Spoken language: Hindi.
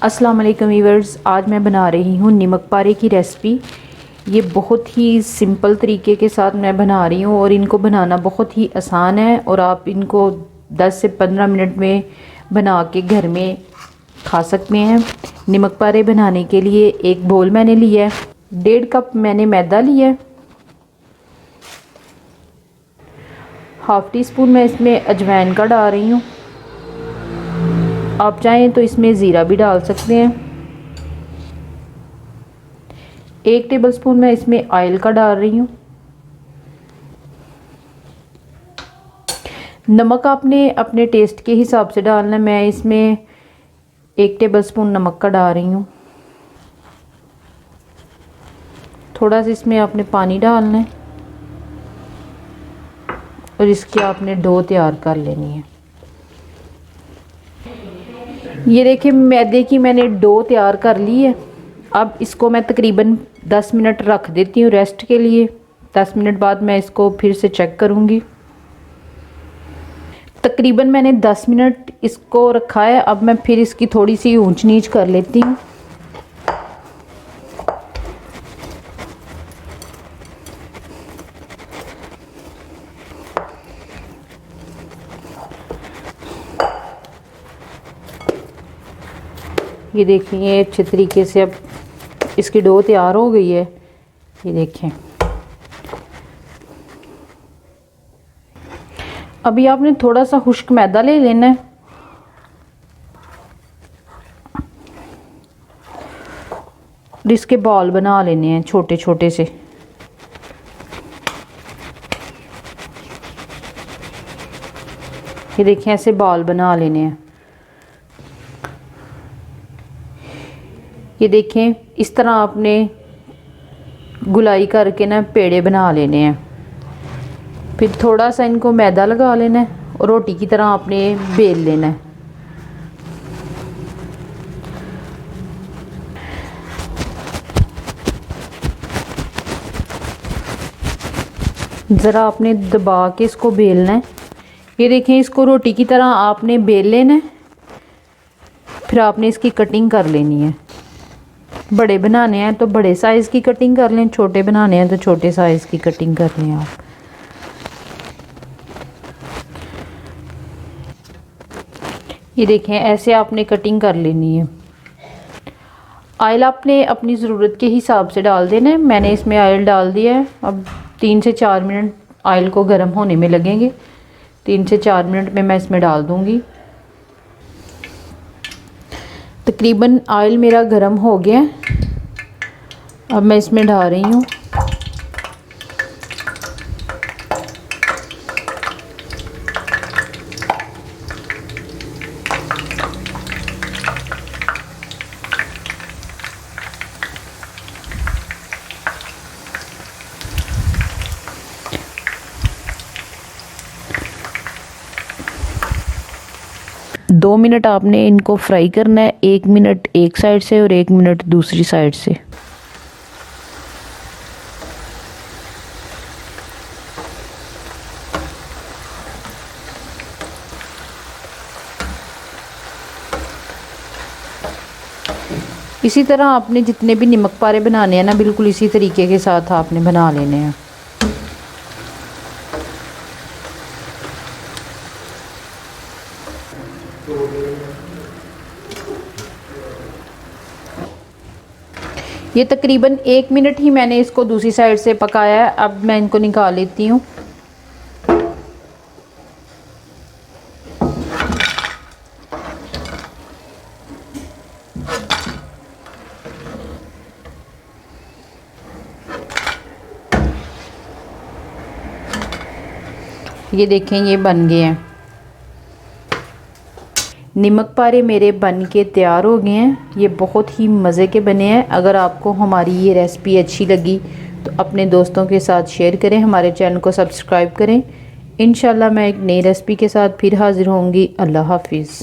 अस्सलाम वालेकुम व्यूअर्स, आज मैं बना रही हूँ नमक पारे की रेसिपी। ये बहुत ही सिंपल तरीके के साथ मैं बना रही हूँ और इनको बनाना बहुत ही आसान है और आप इनको 10 से 15 मिनट में बना के घर में खा सकते हैं। नमक पारे बनाने के लिए एक बोल मैंने लिया है, 1.5 कप मैंने मैदा लिया है, हाफ़ टी स्पून मैं इसमें अजवाइन का डाल रही हूँ। आप चाहें तो इसमें ज़ीरा भी डाल सकते हैं। 1 टेबलस्पून मैं इसमें ऑयल का डाल रही हूँ। नमक आपने अपने टेस्ट के हिसाब से डालना है। मैं इसमें 1 टेबलस्पून नमक का डाल रही हूँ। थोड़ा सा इसमें आपने पानी डालना है और इसकी आपने डो तैयार कर लेनी है। ये देखिए मैदे की मैंने डो तैयार कर ली है। अब इसको मैं तकरीबन 10 मिनट रख देती हूँ रेस्ट के लिए। 10 मिनट बाद मैं इसको फिर से चेक करूँगी। तकरीबन मैंने 10 मिनट इसको रखा है। अब मैं फिर इसकी थोड़ी सी ऊंच नीच कर लेती हूँ। ये देखिए अच्छे तरीके से अब इसकी डो तैयार हो गई है। ये देखें, अभी आपने थोड़ा सा खुश्क मैदा ले लेना है और इसके बॉल बना लेने हैं छोटे छोटे से। ये देखें ऐसे बॉल बना लेने हैं। ये देखें इस तरह आपने गुलाई करके ना पेड़े बना लेने हैं। फिर थोड़ा सा इनको मैदा लगा लेना है और रोटी की तरह आपने बेल लेना है। ज़रा आपने दबा के इसको बेलना है। ये देखें इसको रोटी की तरह आपने बेल लेना है। फिर आपने इसकी कटिंग कर लेनी है। बड़े बनाने हैं तो बड़े साइज़ की कटिंग कर लें, छोटे बनाने हैं तो छोटे साइज़ की कटिंग कर लें आप। ये देखें ऐसे आपने कटिंग कर लेनी है। ऑयल आपने अपनी ज़रूरत के हिसाब से डाल देना है। मैंने इसमें ऑयल डाल दिया है। अब 3 से 4 मिनट ऑयल को गर्म होने में लगेंगे। 3 से 4 मिनट में मैं इसमें डाल दूँगी। तकरीबन ऑयल मेरा गर्म हो गया। अब मैं इसमें डाल रही हूँ दो मिनट आपने इनको फ्राई करना है। 1 मिनट एक साइड से और 1 मिनट दूसरी साइड से। इसी तरह आपने जितने भी नमक पारे बनाने हैं ना, बिल्कुल इसी तरीके के साथ आपने बना लेने हैं। ये तकरीबन 1 मिनट ही मैंने इसको दूसरी साइड से पकाया है। अब मैं इनको निकाल लेती हूँ। ये देखें ये बन गए हैं। नमक पारे मेरे बन के तैयार हो गए हैं। ये बहुत ही मज़े के बने हैं। अगर आपको हमारी ये रेसिपी अच्छी लगी तो अपने दोस्तों के साथ शेयर करें, हमारे चैनल को सब्सक्राइब करें। इंशाल्लाह मैं एक नई रेसिपी के साथ फिर हाज़िर होंगी। अल्लाह हाफिज़।